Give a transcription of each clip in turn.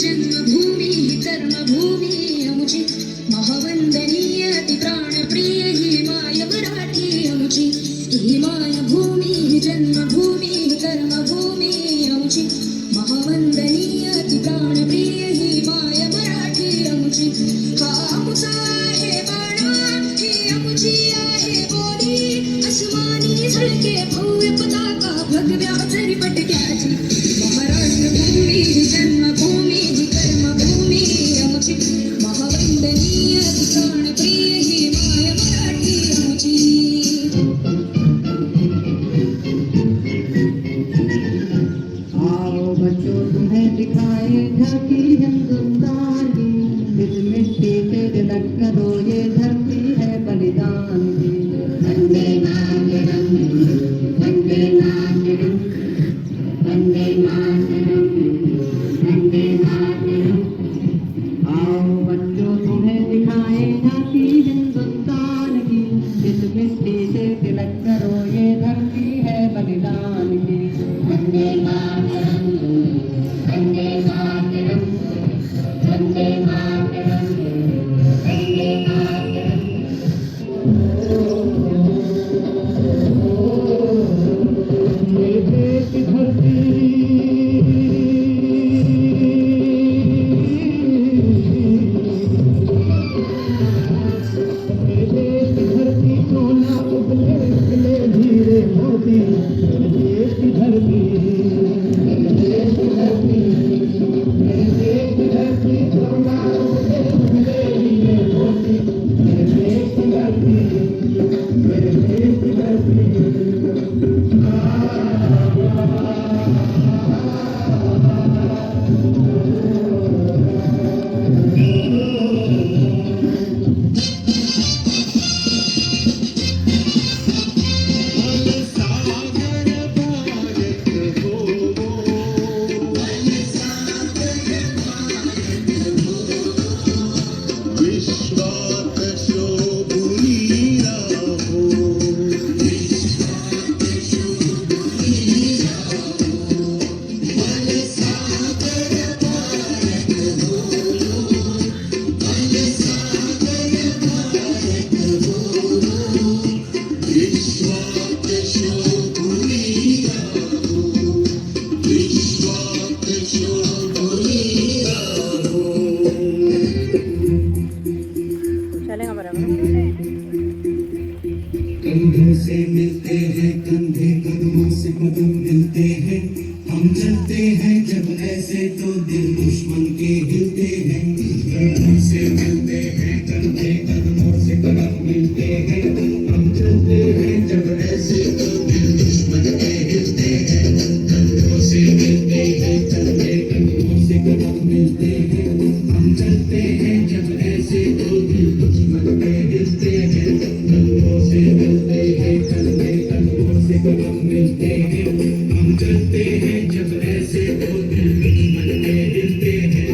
जन्मभूमी कर्मभूमी अमुची महावंदनीय ती प्राणप्रिय ही माय मराठी अमुची ही मायभूमी जन्मभूमी कर्मभूमी अमुची महावंदनीय ती प्राणप्रिय ही माय मराठी अमुची हा अमुचा आहे बाणा ही अमुची आहे बोली अस्मानी झळके भव्य पताका भगव्या जरी पटक्याची महाराष्ट्रभूमी जन्मभूमी कर्मभूमी अमुची महावंदनीय ती प्राणप्रिय ही माय मराठी अमुची आओ बच्चों तुम्हें दिखाए झांकी हिंदुस्तान की इस मिट्टी से तिलक करो ये धरती है बलिदान की वंदे मातरम वंदे मातरम वंदे मातरम वंदे मातरम आओ बच्चों तुम्हें दिखाए झांकी हिंदुस्तान की इस मिट्टी से तिलक करो ये धरती है बलिदान की वंदे मातरम वंदे मातरम वंदे मातरम वंदे मातरम मेरे देश की धरती मेरे देश की धरती सोना उगले उगले धीरे मोती मेरे देश की धरती मेरे देश की धरती मेरे देश की धरती सोना उगले उगले धीरे मोती मेरे देश की धरती मेरे देश की धरती कंधों से मिलते हैं कंधे कदमों से कदम मिलते हैं हम चलते हैं जब ऐसे तो दिल दुश्मन के हिलते हैं कंधों से मिलते हैं कंधे कदमों से कदम मिलते हैं हम चलते हैं जब ऐसे तो दिल दुश्मन के हिलते हैं कंधों से मिलते हैं कंधे कदमों से कदम मिलते हैं हम चलते हैं जब ऐसे तो दिल दुश्मन के हिलते हैं कंधों से मिलते हैं कंधे कदमों से कदम मिलते हैं हम चलते हैं जब ऐसे तो दिल दुश्मन के हिलते हैं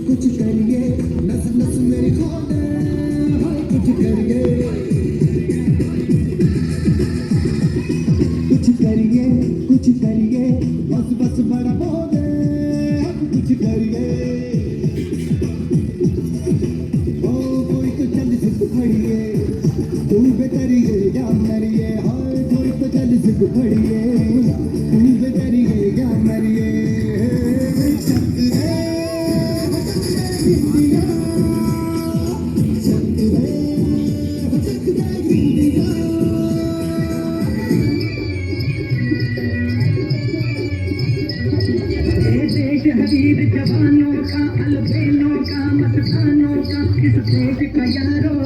कुछ करिए नस नस मेरी खोले हाय कुछ करिए कुछ करिए बस बस बड़ा बोले कुछ करिए ओ कोई तो चल सिख खड़िए तू बेतरिए या मरिए हाय कोई तो चल सिख खड़िए तू बेतरिए या मरिए शब्द रे इंडिया शब्द रे इंडिया वीर जवानों का अलबेलों का मस्तानों का इस देश का यारो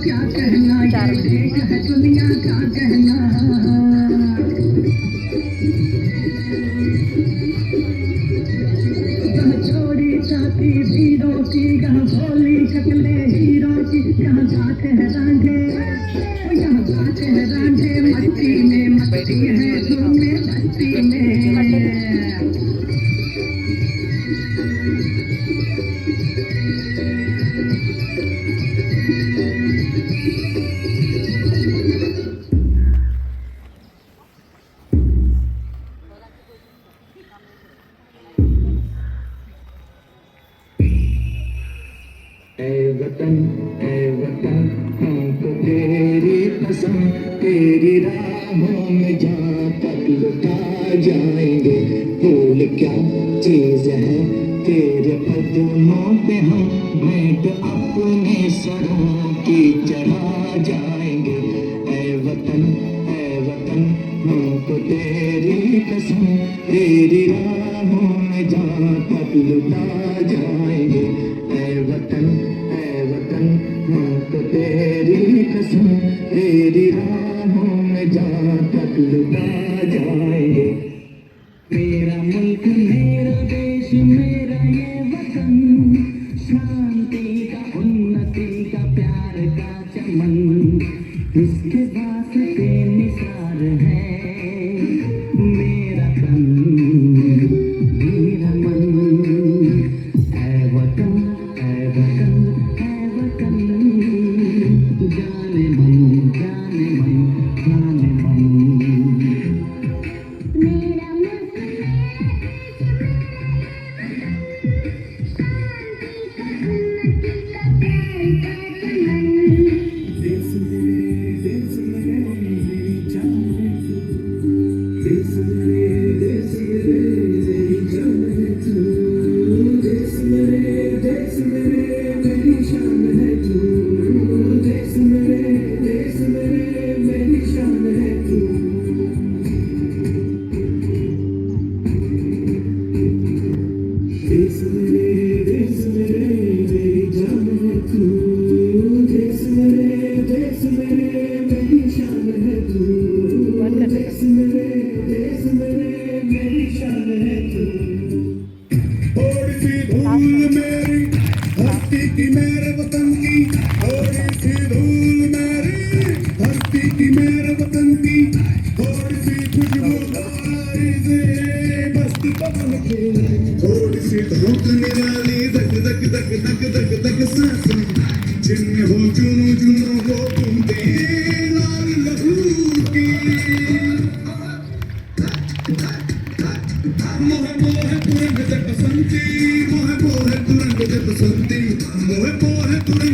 क्या कहना ये देश है दुनिया का कहना छोड़ी जाती वीरों की यहाँ भोली शक्ले हीरों की यहाँ गाते हैं रांझे यहाँ गाते हैं रांझे मस्ती में मस्ती है तुम्हें मस्ती में ऐ वतन हमको तेरी कसम तेरी राहों में जहाँ तक लुटा जाएंगे भूल क्या चीज है तेरे कदमों पे हम भेंट अपने सरों की चढ़ा जाएंगे ऐ वतन हमको तेरी कसम तेरी राहों में जहाँ तक लुटा जाएंगे ऐ वतन हमको तेरी कसम तेरी राहों में जहाँ तक लुटा जाएंगे मेरा मुल्क मेरा देश मेरा ये वतन शांति का उन्नति का प्यार का चमन इसके वास्ते निसार है मेरा तन मेरा मन ऐ वतन जाने मन मेरे वतन की थोड़ी सी धूल मेरी धरती की मेरे वतन की थोड़ी सी खुशबू मस्त पवन की थोड़ी सी धूप निराली धक धक धक धक धक धक सांसें जिनमें हो जुनू जुनू हो बूंदे लाल लहू की मोहे मोहे तुरंग जब बसंती मोहे मोहे तुरंग जब बसंती मोहे मोहे तुरंग